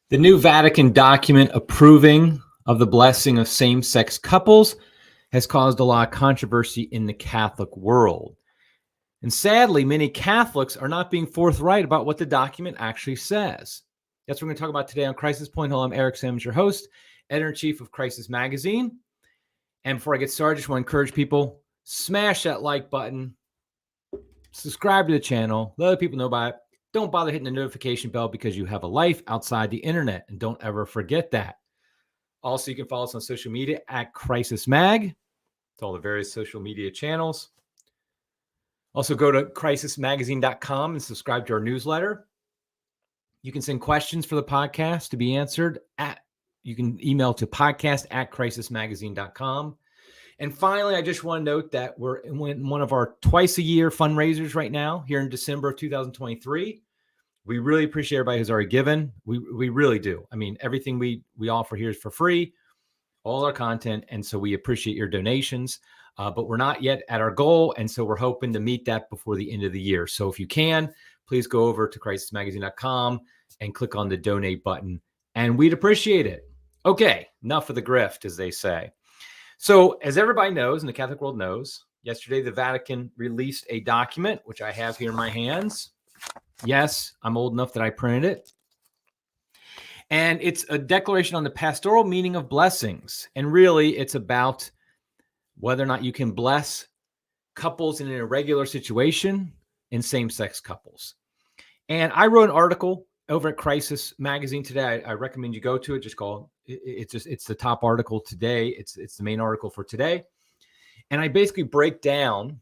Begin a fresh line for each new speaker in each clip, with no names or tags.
The new Vatican document approving of the blessing of same-sex couples has caused a lot of controversy in the Catholic world. And sadly, many Catholics are not being forthright about what the document actually says. That's what we're going to talk about today on Crisis Point. Hello, I'm Eric Sims, your host, editor-in-chief of Crisis Magazine. And before I get started, I just want to encourage people, smash that like button, subscribe to the channel, let other people know about it. Don't bother hitting the notification bell because you have a life outside the internet, and don't ever forget that. Also, you can follow us on social media at Crisis Mag, to all the various social media channels. Also, go to crisismagazine.com and subscribe to our newsletter. You can send questions for the podcast to be answered you can email to podcast@crisismagazine.com. And finally, I just want to note that we're in one of our twice-a-year fundraisers right now here in December of 2023. We really appreciate everybody who's already given. We really do. I mean, everything we offer here is for free, all our content, and so we appreciate your donations. But we're not yet at our goal, and so we're hoping to meet that before the end of the year. So if you can, please go over to crisismagazine.com and click on the donate button, and we'd appreciate it. Okay, enough of the grift, as they say. So as everybody knows, and the Catholic world knows, yesterday the Vatican released a document, which I have here in my hands. Yes, I'm old enough that I printed it. And it's a declaration on the pastoral meaning of blessings. And really, it's about whether or not you can bless couples in an irregular situation and same-sex couples. And I wrote an article over at Crisis Magazine today. I recommend you go to it. It's the top article today. It's the main article for today. And I basically break down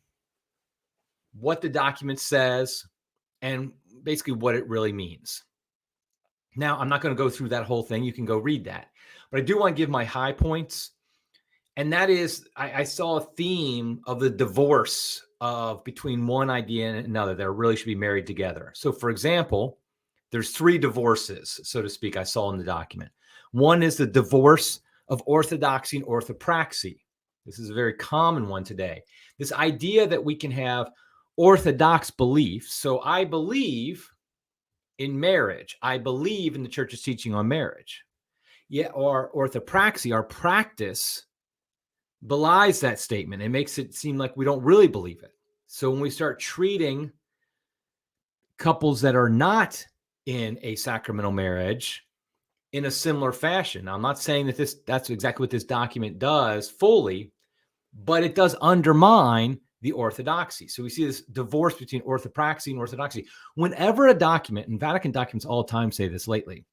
what the document says and basically what it really means. Now, I'm not going to go through that whole thing. You can go read that. But I do want to give my high points. And that is, I saw a theme of the divorce of between one idea and another that really should be married together. So, for example, there's 3 divorces, so to speak, I saw in the document. One is the divorce of orthodoxy and orthopraxy. This is a very common one today. This idea that we can have orthodox beliefs. So I believe in marriage. I believe in the church's teaching on marriage. Yeah, or orthopraxy, our practice, belies that statement. It makes it seem like we don't really believe it. So when we start treating couples that are not in a sacramental marriage in a similar fashion, now, I'm not saying that that's exactly what this document does fully, but it does undermine the orthodoxy. So we see this divorce between orthopraxy and orthodoxy. Whenever a document, and Vatican documents all the time say this lately,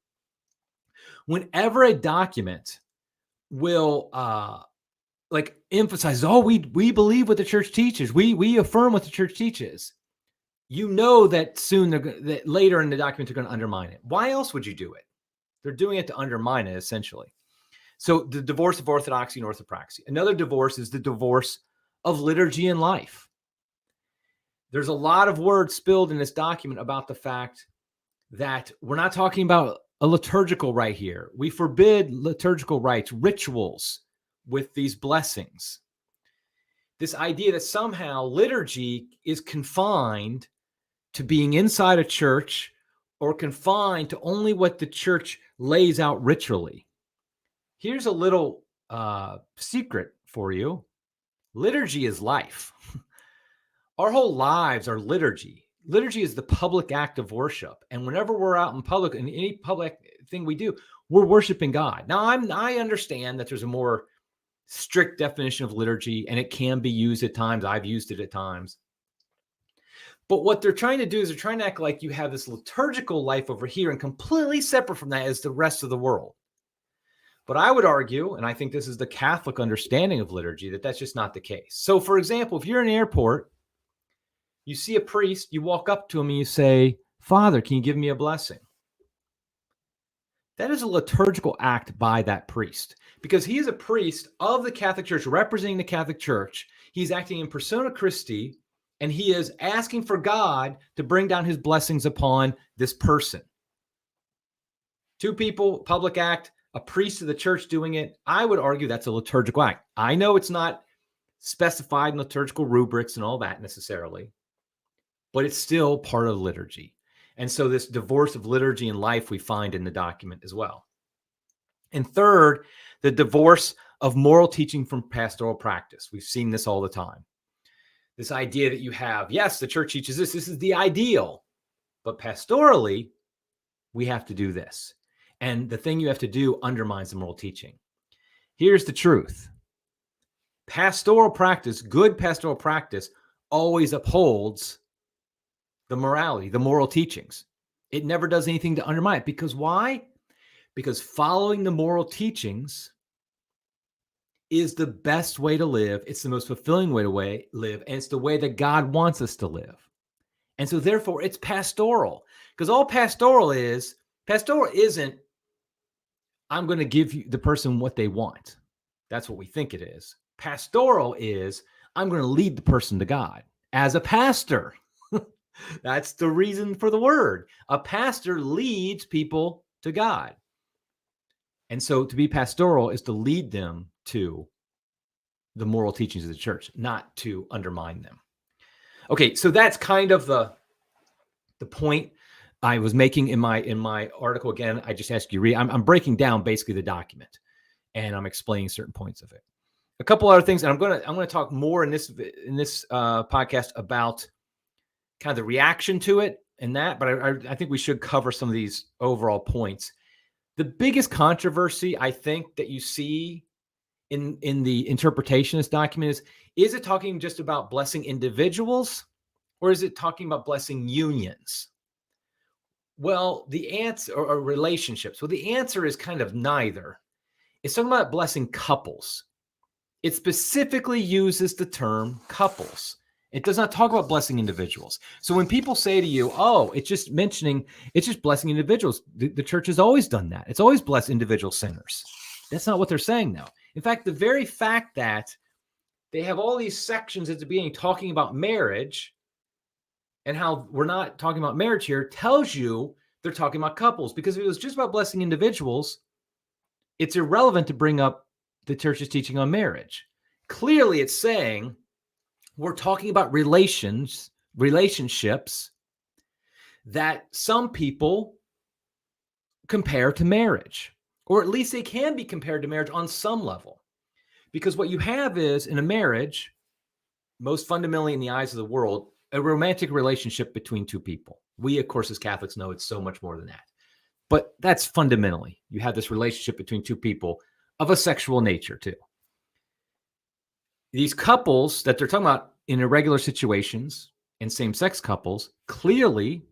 whenever a document will emphasize, we believe what the church teaches, we affirm what the church teaches, you know that that later in the document they're going to undermine it. Why else would you do it? They're doing it to undermine it, essentially. So the divorce of orthodoxy and orthopraxy. Another divorce is the divorce of liturgy and life. There's a lot of words spilled in this document about the fact that we're not talking about a liturgical rite here. We forbid liturgical rites, rituals with these blessings. This idea that somehow liturgy is confined to being inside a church or confined to only what the church lays out ritually. Here's a little secret for you. Liturgy is life. Our whole lives are liturgy. Liturgy is the public act of worship. And whenever we're out in public, in any public thing we do, we're worshiping God. Now, I understand that there's a more strict definition of liturgy, and it can be used at times. I've used it at times. But what they're trying to do is they're trying to act like you have this liturgical life over here, and completely separate from that is the rest of the world. But I would argue, and I think this is the Catholic understanding of liturgy, that that's just not the case. So, for example, if you're in an airport, you see a priest, you walk up to him and you say, "Father, can you give me a blessing?" That is a liturgical act by that priest, because he is a priest of the Catholic Church, representing the Catholic Church. He's acting in persona Christi, and he is asking for God to bring down his blessings upon this person. 2 people, public act, a priest of the church doing it. I would argue that's a liturgical act. I know it's not specified in liturgical rubrics and all that necessarily, but it's still part of liturgy. And so this divorce of liturgy and life we find in the document as well. And third, the divorce of moral teaching from pastoral practice. We've seen this all the time. This idea that you have, yes, the church teaches this is the ideal, but pastorally, we have to do this. And the thing you have to do undermines the moral teaching. Here's the truth. Pastoral practice, good pastoral practice, always upholds the morality, the moral teachings. It never does anything to undermine it. Because why? Because following the moral teachings is the best way to live. It's the most fulfilling way to live. And it's the way that God wants us to live. And so therefore, it's pastoral. Because all pastoral isn't, I'm going to give you the person what they want. That's what we think it is. Pastoral is, I'm going to lead the person to God as a pastor. That's the reason for the word. A pastor leads people to God. And so to be pastoral is to lead them to the moral teachings of the church, not to undermine them. Okay, so that's kind of the point I was making in my article. Again, I just asked you to read. I'm breaking down basically the document, and I'm explaining certain points of it. A couple other things, and I'm going to talk more in this podcast about kind of the reaction to it and that, but I think we should cover some of these overall points. The biggest controversy I think that you see in the interpretation of this document is it talking just about blessing individuals, or is it talking about blessing unions? Well, the answer, or relationships. Well, the answer is kind of neither. It's talking about blessing couples. It specifically uses the term couples. It does not talk about blessing individuals. So when people say to you, oh, it's just blessing individuals, the church has always done that. It's always blessed individual sinners. That's not what they're saying now. In fact, the very fact that they have all these sections at the beginning talking about marriage and how we're not talking about marriage here tells you they're talking about couples. Because if it was just about blessing individuals, it's irrelevant to bring up the church's teaching on marriage. Clearly, it's saying we're talking about relationships that some people compare to marriage, or at least they can be compared to marriage on some level. Because what you have is, in a marriage, most fundamentally in the eyes of the world, a romantic relationship between two people. We, of course, as Catholics know it's so much more than that. But that's fundamentally, you have this relationship between two people of a sexual nature too. These couples that they're talking about in irregular situations and same-sex couples, clearly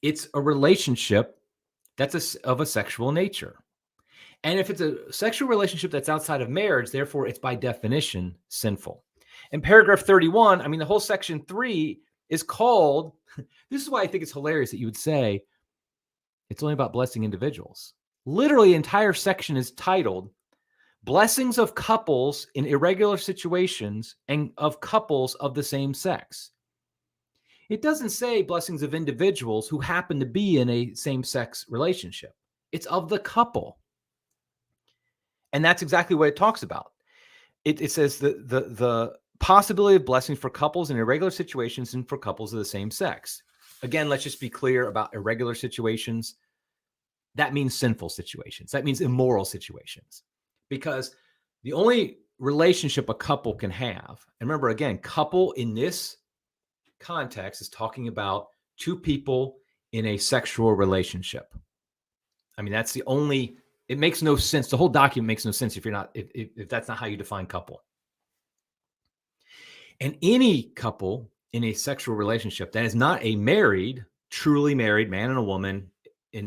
it's a relationship that's of a sexual nature. And if it's a sexual relationship that's outside of marriage, therefore it's by definition sinful. In paragraph 31, the whole section 3 is called, this is why I think it's hilarious that you would say it's only about blessing individuals. Literally, the entire section is titled Blessings of Couples in Irregular Situations and of Couples of the Same Sex. It doesn't say blessings of individuals who happen to be in a same-sex relationship. It's of the couple. And that's exactly what it talks about. It says the possibility of blessings for couples in irregular situations and for couples of the same sex. Again, let's just be clear about irregular situations. That means sinful situations. That means immoral situations. Because the only relationship a couple can have, and remember, again, couple in this context is talking about two people in a sexual relationship. That's the only, it makes no sense. The whole document makes no sense if that's not how you define couple. And any couple in a sexual relationship that is not a truly married man and a woman,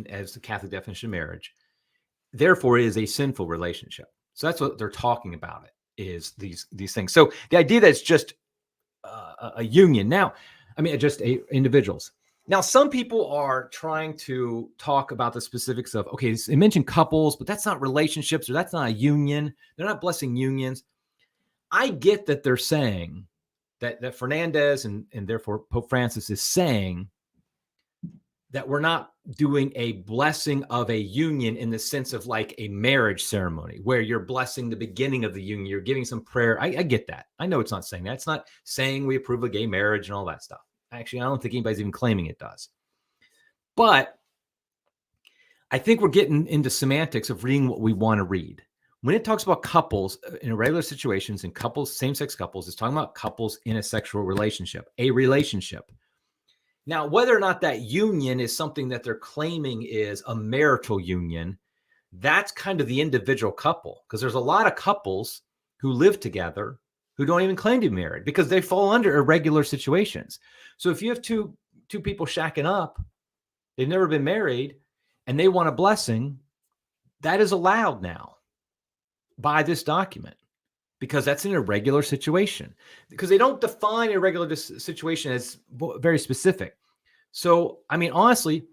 as the Catholic definition of marriage, therefore is a sinful relationship. So that's what they're talking about, is these things. So the idea that it's just a union now, just individuals. Now, some people are trying to talk about the specifics of, okay, they mentioned couples, but that's not relationships, or that's not a union. They're not blessing unions. I get that they're saying that Fernandez and therefore Pope Francis is saying that we're not doing a blessing of a union in the sense of like a marriage ceremony where you're blessing the beginning of the union. You're giving some prayer. I get that. I know it's not saying that. It's not saying we approve of gay marriage and all that stuff. Actually, I don't think anybody's even claiming it does. But I think we're getting into semantics of reading what we want to read. When it talks about couples in irregular situations and couples, same-sex couples, it's talking about couples in a sexual relationship, a relationship. Now, whether or not that union is something that they're claiming is a marital union, that's kind of the individual couple, because there's a lot of couples who live together who don't even claim to be married because they fall under irregular situations. So if you have two people shacking up, they've never been married, and they want a blessing, that is allowed now by this document because that's an irregular situation. Because they don't define irregular situation as very specific. So, I mean, honestly,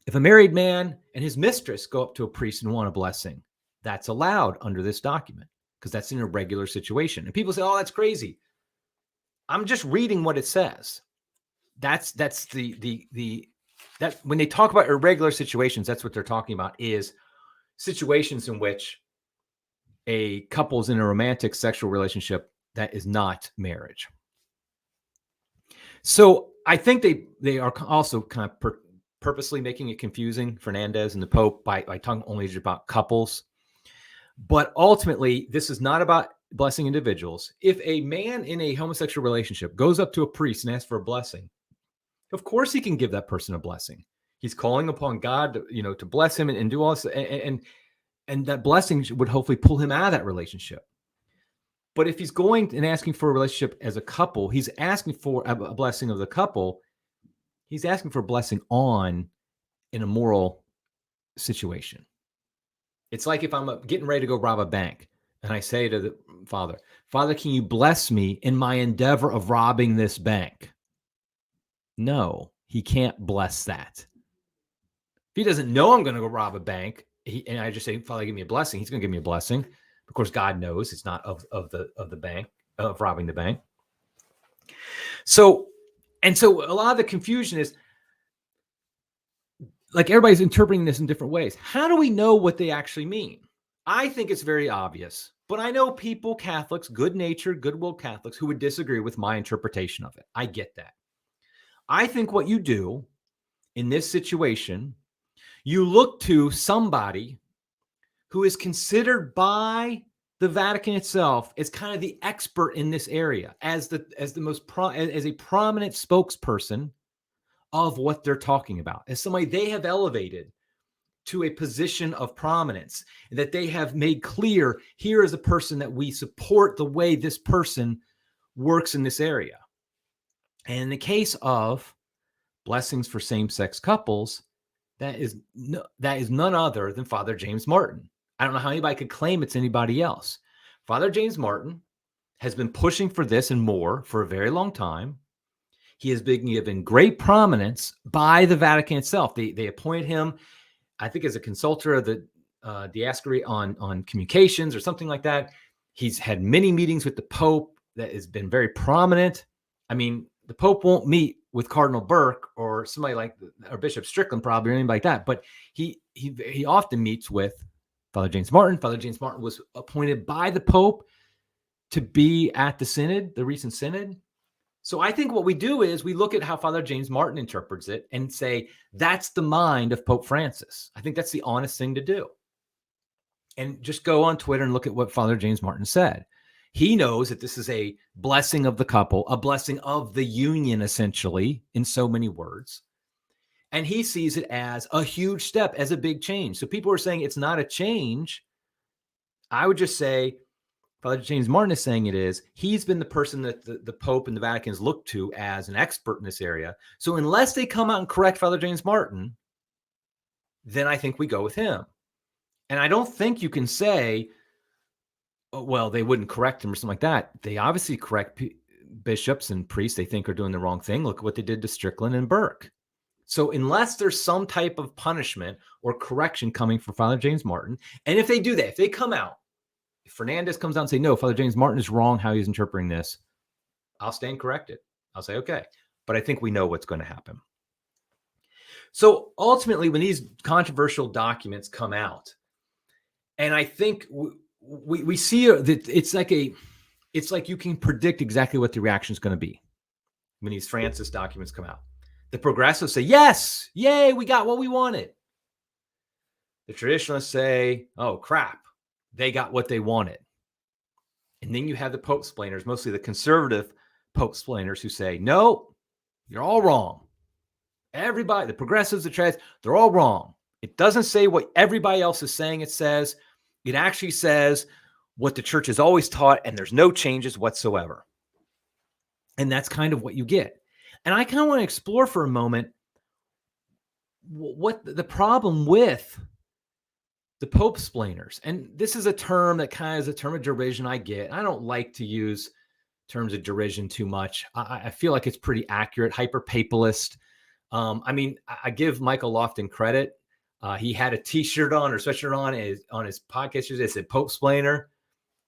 if a married man and his mistress go up to a priest and want a blessing, that's allowed under this document because that's an irregular situation. And people say, "Oh, that's crazy." I'm just reading what it says. That's that when they talk about irregular situations, that's what they're talking about, is situations in which a couple's in a romantic sexual relationship that is not marriage. So I think they are also kind of purposely making it confusing, Fernandez and the Pope, by talking only about couples. But ultimately, this is not about blessing individuals. If a man in a homosexual relationship goes up to a priest and asks for a blessing, of course he can give that person a blessing. He's calling upon God to bless him and do all this, and that blessing would hopefully pull him out of that relationship. But if he's going and asking for a relationship as a couple, he's asking for a blessing of the couple. He's asking for a blessing in a moral situation. It's like if I'm getting ready to go rob a bank and I say to the Father, can you bless me in my endeavor of robbing this bank? No, he can't bless that. If he doesn't know I'm going to go rob a bank, and I just say, Father, give me a blessing, he's going to give me a blessing. Of course, God knows it's not of the bank, of robbing the bank. So a lot of the confusion is, like, everybody's interpreting this in different ways. How do we know what they actually mean? I think it's very obvious, but I know people, Catholics, good-natured, good-willed Catholics, who would disagree with my interpretation of it. I get that. I think what you do in this situation, you look to somebody who is considered by the Vatican itself as kind of the expert in this area, as a prominent spokesperson of what they're talking about, as somebody they have elevated to a position of prominence, that they have made clear, here is a person that we support the way this person works in this area. And in the case of blessings for same-sex couples, that is none other than Father James Martin. I don't know how anybody could claim it's anybody else. Father James Martin has been pushing for this and more for a very long time. He has been given great prominence by the Vatican itself. They appointed him, I think, as a consultor of the diaspora on communications or something like that. He's had many meetings with the Pope that has been very prominent. I mean, the Pope won't meet with Cardinal Burke or somebody like, or Bishop Strickland probably, or anybody like that, but he often meets with Father James Martin. Father James Martin was appointed by the Pope to be at the synod, the recent synod. So I think what we do is we look at how Father James Martin interprets it and say, that's the mind of Pope Francis. I think that's the honest thing to do. And just go on Twitter and look at what Father James Martin said. He knows that this is a blessing of the couple, a blessing of the union, essentially, in so many words. And he sees it as a huge step, as a big change. So people are saying it's not a change. I would just say, Father James Martin is saying it is. He's been the person that the Pope and the Vatican has looked to as an expert in this area. So unless they come out and correct Father James Martin, then I think we go with him. And I don't think you can say, oh, well, they wouldn't correct him or something like that. They obviously correct bishops and priests they think are doing the wrong thing. Look at what they did to Strickland and Burke. So unless there's some type of punishment or correction coming for Father James Martin, and if they do that, if they come out, if Fernandez comes out and say, no, Father James Martin is wrong how he's interpreting this, I'll stand corrected. I'll say, okay. But I think we know what's going to happen. So ultimately, when these controversial documents come out, and I think we see that it's like you can predict exactly what the reaction is going to be when these Francis documents come out. The progressives say, yes, yay, we got what we wanted. The traditionalists say, oh, crap, they got what they wanted. And then you have the pope-splainers, mostly the conservative pope-splainers, who say, no, you're all wrong. Everybody, the progressives, the trades, they're all wrong. It doesn't say what everybody else is saying it says. It actually says what the church has always taught, and there's no changes whatsoever. And that's kind of what you get. And I kind of want to explore for a moment what the problem with the pope-splainers. And this is a term that kind of is a term of derision I get. I don't like to use terms of derision too much. I feel like it's pretty accurate, hyper-papalist. I mean, I give Michael Lofton credit. He had a T-shirt on or sweatshirt on his podcast. It said pope-splainer.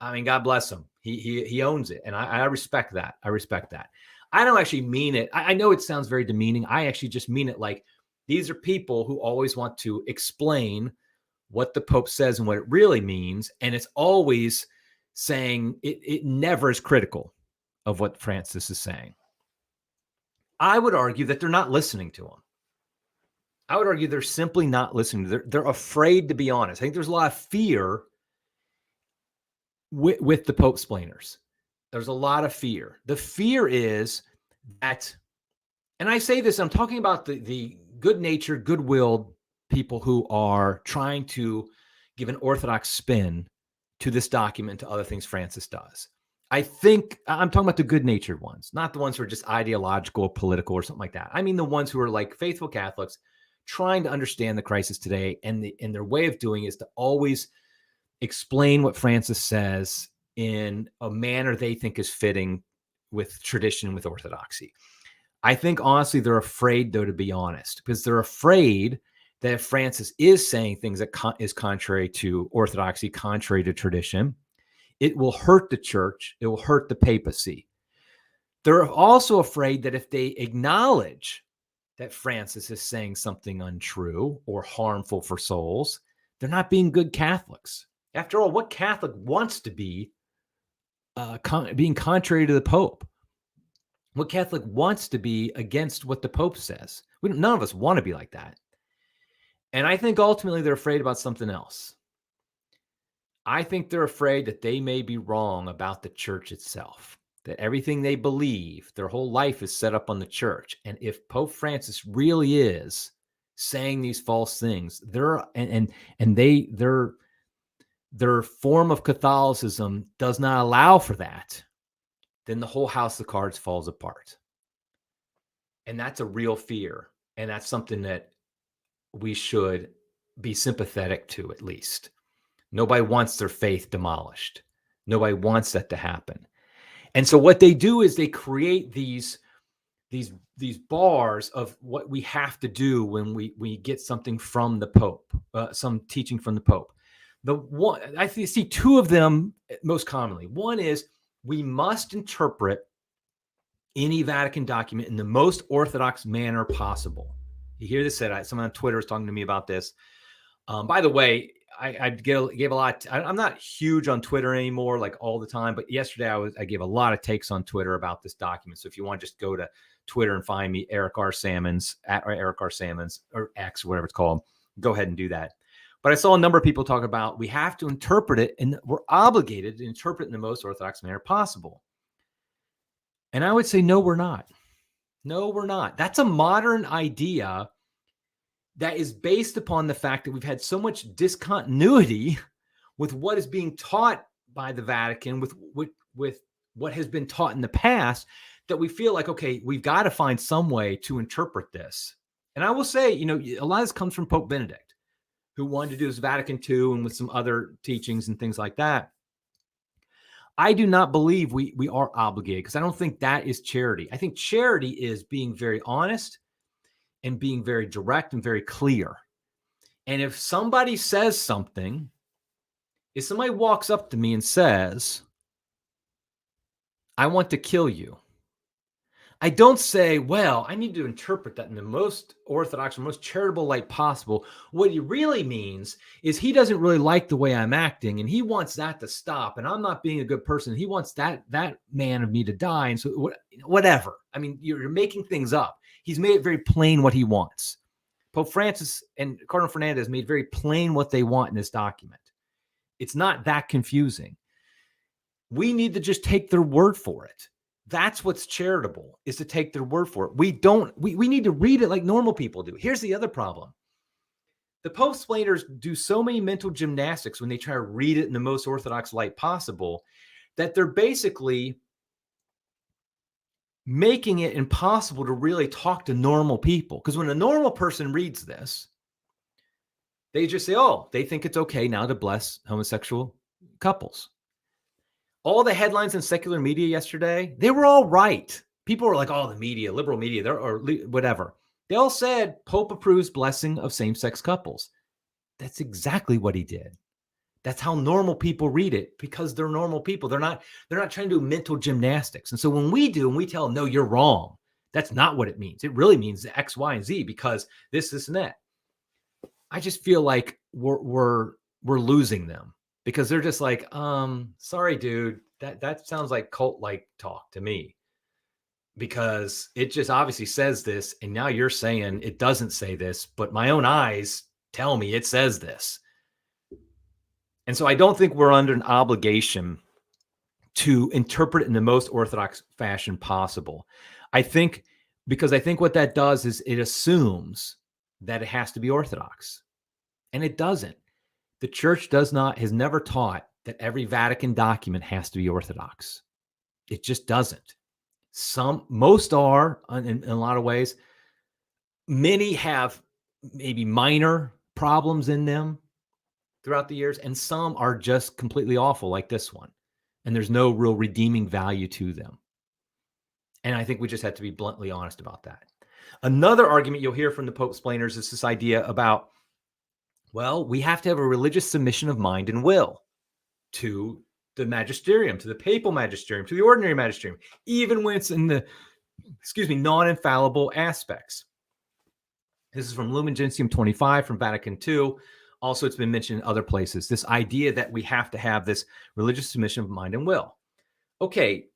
I mean, God bless him. He owns it, and I respect that. I respect that. I don't actually mean it. I know it sounds very demeaning. I actually just mean it like these are people who always want to explain what the Pope says and what it really means, and it's always saying it never is critical of what Francis is saying. I would argue that they're not listening to him. I would argue they're simply not listening. They're afraid to be honest. I think there's a lot of fear with the pope-splainers. There's a lot of fear. The fear is that, and I say this, I'm talking about the good-natured, good-willed people who are trying to give an Orthodox spin to this document, to other things Francis does. I think I'm talking about the good-natured ones, not the ones who are just ideological, political, or something like that. I mean the ones who are like faithful Catholics trying to understand the crisis today, and their way of doing is to always explain what Francis says in a manner they think is fitting with tradition, with orthodoxy. I think, honestly, they're afraid, though, to be honest, because they're afraid that if Francis is saying things that is contrary to orthodoxy, contrary to tradition, it will hurt the church. It will hurt the papacy. They're also afraid that if they acknowledge that Francis is saying something untrue or harmful for souls, they're not being good Catholics. After all, what Catholic wants to be being contrary to the Pope? What Catholic wants to be against what the Pope says? None of us want to be like that. And I think ultimately they're afraid about something else. I think they're afraid that they may be wrong about the church itself, that everything they believe, their whole life is set up on the church. And if Pope Francis really is saying these false things, their form of Catholicism does not allow for that, then the whole house of cards falls apart. And that's a real fear. And that's something that we should be sympathetic to, at least. Nobody wants their faith demolished. Nobody wants that to happen. And so what they do is they create these bars of what we have to do when we get something from the Pope, some teaching from the Pope. The one I see two of them most commonly. One is we must interpret any Vatican document in the most orthodox manner possible. You hear this said. Someone on Twitter was talking to me about this. By the way, I gave a lot. I'm not huge on Twitter anymore, like all the time. But yesterday I gave a lot of takes on Twitter about this document. So if you want to just go to Twitter and find me, Eric R. Sammons, at Eric R. Sammons, or X, whatever it's called, go ahead and do that. But I saw a number of people talk about we have to interpret it, and we're obligated to interpret it in the most orthodox manner possible. And I would say, no, we're not. No, we're not. That's a modern idea that is based upon the fact that we've had so much discontinuity with what is being taught by the Vatican, with what has been taught in the past, that we feel like, okay, we've got to find some way to interpret this. And I will say, a lot of this comes from Pope Benedict, who wanted to do this Vatican II and with some other teachings and things like that. I do not believe we are obligated, because I don't think that is charity. I think charity is being very honest and being very direct and very clear. And if somebody says something, if somebody walks up to me and says, I want to kill you, I don't say, well, I need to interpret that in the most orthodox or most charitable light possible. What he really means is he doesn't really like the way I'm acting, and he wants that to stop, and I'm not being a good person. He wants that man of me to die. And so whatever. I mean, you're making things up. He's made it very plain what he wants. Pope Francis and Cardinal Fernandez made very plain what they want in this document. It's not that confusing. We need to just take their word for it. That's what's charitable, is to take their word for it. We need to read it like normal people do. Here's the other problem. The Pope-splainers do so many mental gymnastics when they try to read it in the most orthodox light possible that they're basically making it impossible to really talk to normal people. Because when a normal person reads this, they just say, oh, they think it's okay now to bless homosexual couples. All the headlines in secular media yesterday, they were all right. People were like, oh, the media, liberal media, or whatever. They all said Pope approves blessing of same-sex couples. That's exactly what he did. That's how normal people read it, because they're normal people. They're not trying to do mental gymnastics. And so when we do, and we tell them, no, you're wrong. That's not what it means. It really means X, Y, and Z because this, and that. I just feel like we're losing them. Because they're just like, sorry, dude, that sounds like cult-like talk to me. Because it just obviously says this, and now you're saying it doesn't say this, but my own eyes tell me it says this. And so I don't think we're under an obligation to interpret it in the most orthodox fashion possible. Because I think what that does is it assumes that it has to be orthodox. And it doesn't. The church has never taught that every Vatican document has to be orthodox. It just doesn't. Most are in a lot of ways. Many have maybe minor problems in them throughout the years, and some are just completely awful, like this one. And there's no real redeeming value to them. And I think we just have to be bluntly honest about that. Another argument you'll hear from the Pope-splainers is this idea about, well, we have to have a religious submission of mind and will to the magisterium, to the papal magisterium, to the ordinary magisterium, even when it's in the, non-infallible aspects. This is from Lumen Gentium 25 from Vatican II. Also, it's been mentioned in other places, this idea that we have to have this religious submission of mind and will. Okay,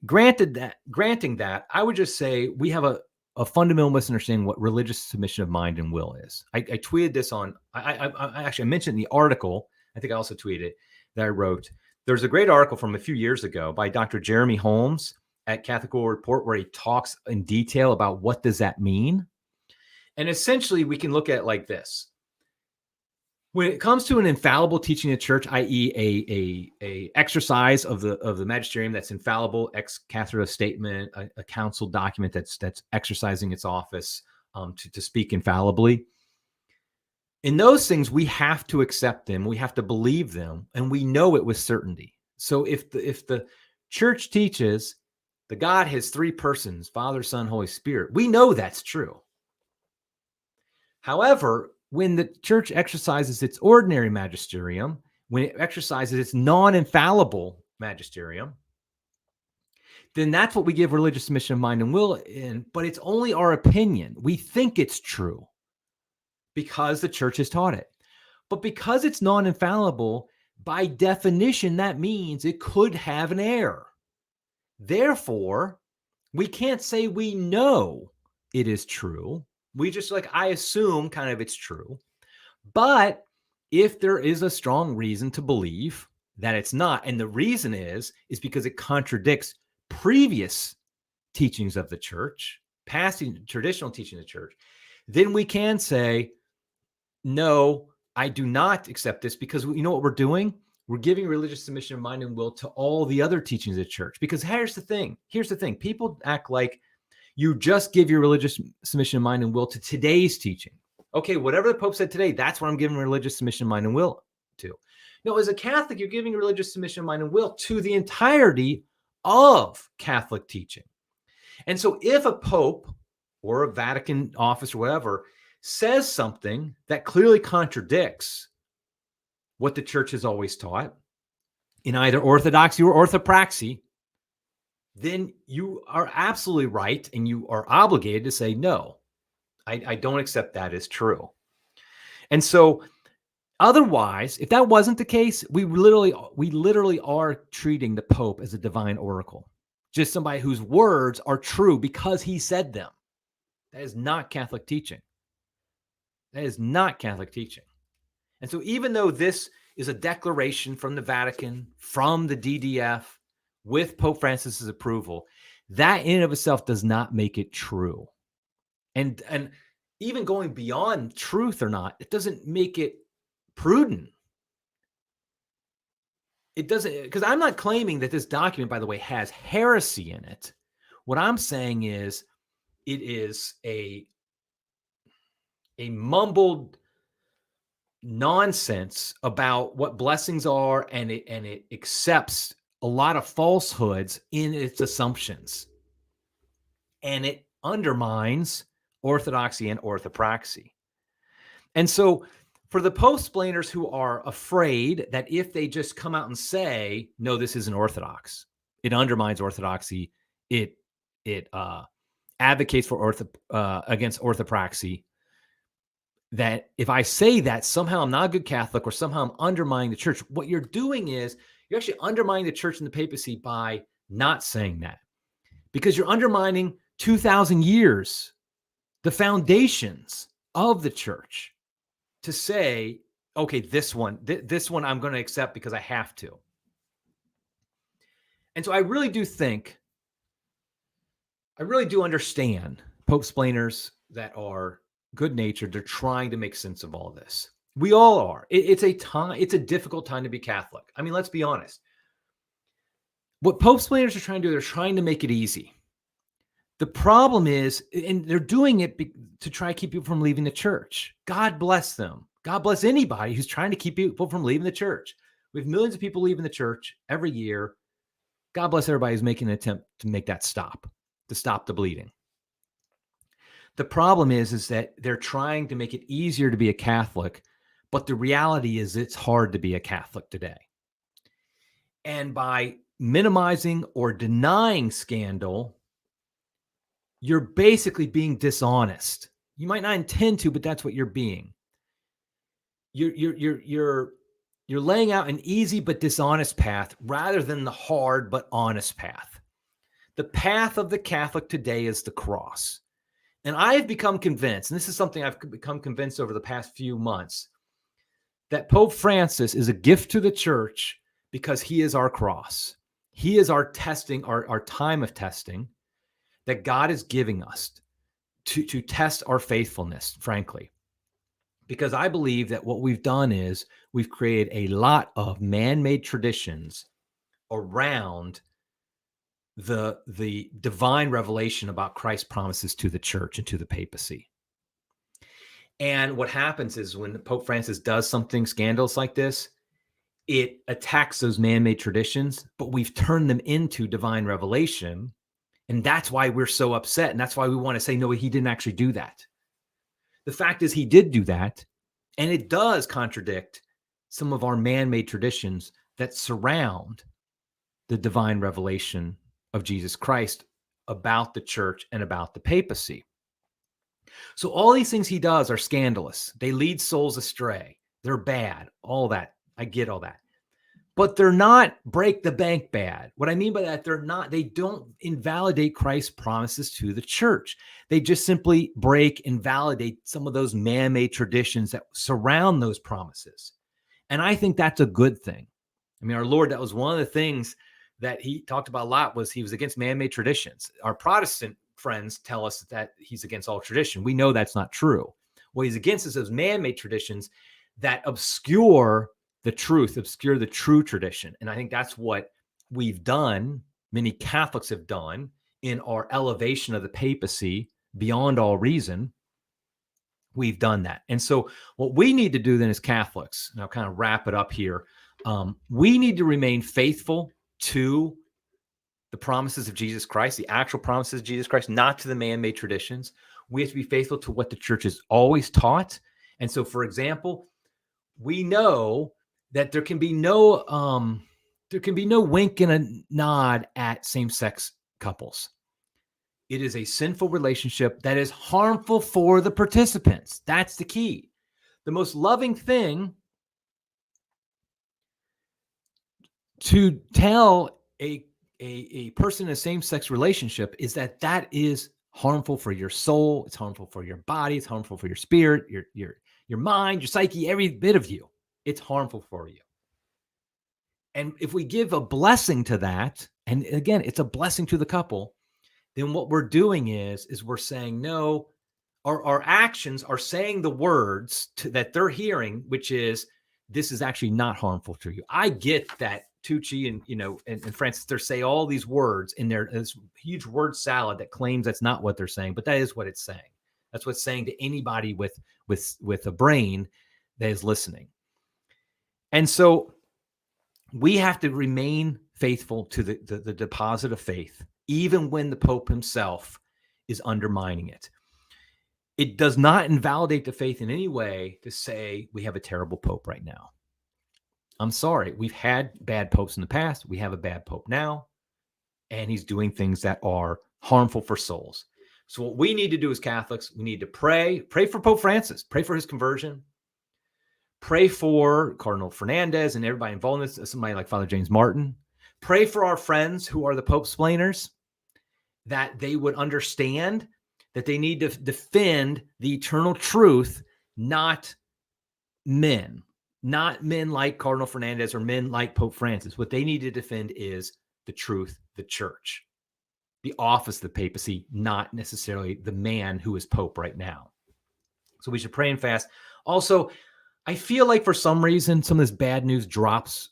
granting that, I would just say we have a fundamental misunderstanding what religious submission of mind and will is. I tweeted this on, I mentioned in the article, I think I also tweeted it, that I wrote. There's a great article from a few years ago by Dr. Jeremy Holmes at Catholic World Report where he talks in detail about what does that mean. And essentially we can look at it like this. When it comes to an infallible teaching of the church, i.e. a exercise of the magisterium that's infallible, ex cathedra statement, a council document that's exercising its office to speak infallibly. In those things, we have to accept them, we have to believe them, and we know it with certainty. So if the church teaches the God has three persons, Father, Son, Holy Spirit, we know that's true. However, when the church exercises its ordinary magisterium, when it exercises its non-infallible magisterium, then that's what we give religious submission of mind and will in, but it's only our opinion. We think it's true because the church has taught it. But because it's non-infallible, by definition, that means it could have an error. Therefore, we can't say we know it is true. We just I assume kind of it's true. But if there is a strong reason to believe that it's not, and the reason is because it contradicts previous teachings of the church, past traditional teaching of the church, then we can say, no, I do not accept this, because you know what we're doing? We're giving religious submission of mind and will to all the other teachings of the church. Because here's the thing. People act like you just give your religious submission of mind and will to today's teaching. Okay, whatever the Pope said today, that's what I'm giving religious submission of mind and will to. No, as a Catholic, you're giving religious submission of mind and will to the entirety of Catholic teaching. And so if a Pope or a Vatican office or whatever says something that clearly contradicts what the church has always taught in either orthodoxy or orthopraxy, then you are absolutely right and you are obligated to say, no, I don't accept that as true. And so otherwise, if that wasn't the case, we literally are treating the Pope as a divine oracle, just somebody whose words are true because he said them. That is not Catholic teaching. That is not Catholic teaching. And so even though this is a declaration from the Vatican, from the DDF, with Pope Francis's approval, that in and of itself does not make it true. And even going beyond truth or not, it doesn't make it prudent. It doesn't, because I'm not claiming that this document, by the way, has heresy in it. What I'm saying is it is a mumbled nonsense about what blessings are, and it accepts a lot of falsehoods in its assumptions, and it undermines orthodoxy and orthopraxy. And so for the post-splainers who are afraid that if they just come out and say, no, this isn't orthodox, it undermines orthodoxy, it advocates for against orthopraxy, that if I say that somehow I'm not a good Catholic or somehow I'm undermining the church, what you're doing is you're actually undermining the church and the papacy by not saying that, because you're undermining 2,000 years, the foundations of the church, to say, okay, this one I'm going to accept because I have to. And so I really do understand pope-splainers that are good-natured. They're trying to make sense of all this. We all are. It's a difficult time to be Catholic. I mean, let's be honest. What pope-splainers are trying to do, they're trying to make it easy. The problem is, and they're doing it to try to keep people from leaving the church. God bless them. God bless anybody who's trying to keep people from leaving the church. We have millions of people leaving the church every year. God bless everybody who's making an attempt to make that stop, to stop the bleeding. The problem is that they're trying to make it easier to be a Catholic, but the reality is it's hard to be a Catholic today. And by minimizing or denying scandal, you're basically being dishonest. You might not intend to, but that's what you're being. You're laying out an easy but dishonest path rather than the hard but honest path. The path of the Catholic today is the cross. And I have become convinced, and this is something I've become convinced over the past few months, that Pope Francis is a gift to the church because he is our cross. He is our testing, our time of testing that God is giving us to test our faithfulness, frankly. Because I believe that what we've done is we've created a lot of man-made traditions around the divine revelation about Christ's promises to the church and to the papacy. And what happens is when Pope Francis does something scandalous like this, it attacks those man-made traditions, but we've turned them into divine revelation. And that's why we're so upset. And that's why we want to say, no, he didn't actually do that. The fact is he did do that. And it does contradict some of our man-made traditions that surround the divine revelation of Jesus Christ about the church and about the papacy. So all these things he does are scandalous. They lead souls astray. They're bad. All that. I get all that. But they're not break the bank bad. What I mean by that, they don't invalidate Christ's promises to the church. They just simply break and validate some of those man-made traditions that surround those promises. And I think that's a good thing. I mean, our Lord, that was one of the things that he talked about a lot, was he was against man-made traditions. Our Protestant friends tell us that he's against all tradition. We know that's not true. What he's against is those man-made traditions that obscure the truth, obscure the true tradition. And I think that's what we've done, many Catholics have done, in our elevation of the papacy beyond all reason. We've done that. And so what we need to do then as Catholics, and I'll kind of wrap it up here, we need to remain faithful to the promises of Jesus Christ, the actual promises of Jesus Christ, not to the man-made traditions. We have to be faithful to what the church has always taught. And so, for example, we know that there can be no wink and a nod at same-sex couples. It is a sinful relationship that is harmful for the participants. That's the key. The most loving thing to tell a person in a same-sex relationship is that is harmful for your soul. It's harmful for your body. It's harmful for your spirit, your mind, your psyche, every bit of you. It's harmful for you. And if we give a blessing to that, and again, it's a blessing to the couple, then what we're doing is we're saying, no, our actions are saying the words that they're hearing, which is, this is actually not harmful to you. I get that Tucci and Francis, they say all these words in there, this huge word salad that claims that's not what they're saying, but that is what it's saying. That's what it's saying to anybody with a brain that is listening. And so we have to remain faithful to the deposit of faith, even when the Pope himself is undermining it. It does not invalidate the faith in any way to say we have a terrible Pope right now. I'm sorry. We've had bad popes in the past. We have a bad Pope now, and he's doing things that are harmful for souls. So what we need to do as Catholics, we need to pray for Pope Francis, pray for his conversion, pray for Cardinal Fernandez and everybody involved in this, somebody like Father James Martin. Pray for our friends who are the Pope-splainers, that they would understand that they need to defend the eternal truth, not men like Cardinal Fernandez or men like Pope Francis. What they need to defend is the truth, the church, the office of the papacy, not necessarily the man who is Pope right now. So we should pray and fast. Also, I feel like for some reason, some of this bad news drops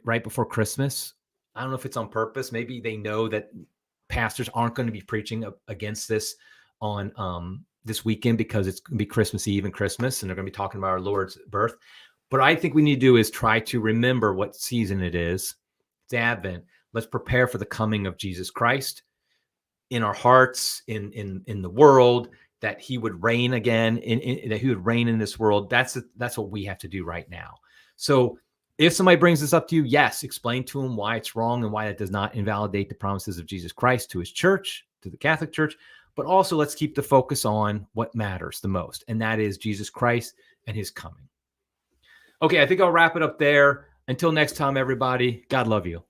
right before Christmas. I don't know if it's on purpose. Maybe they know that pastors aren't going to be preaching against this on this weekend because it's going to be Christmas Eve and Christmas, and they're going to be talking about our Lord's birth. But I think we need to do is try to remember what season it is. It's Advent. Let's prepare for the coming of Jesus Christ in our hearts, in the world, that he would reign again, that he would reign in this world. That's what we have to do right now. So if somebody brings this up to you, yes, explain to them why it's wrong and why that does not invalidate the promises of Jesus Christ to his church, to the Catholic Church. But also let's keep the focus on what matters the most, and that is Jesus Christ and his coming. Okay, I think I'll wrap it up there. Until next time, everybody, God love you.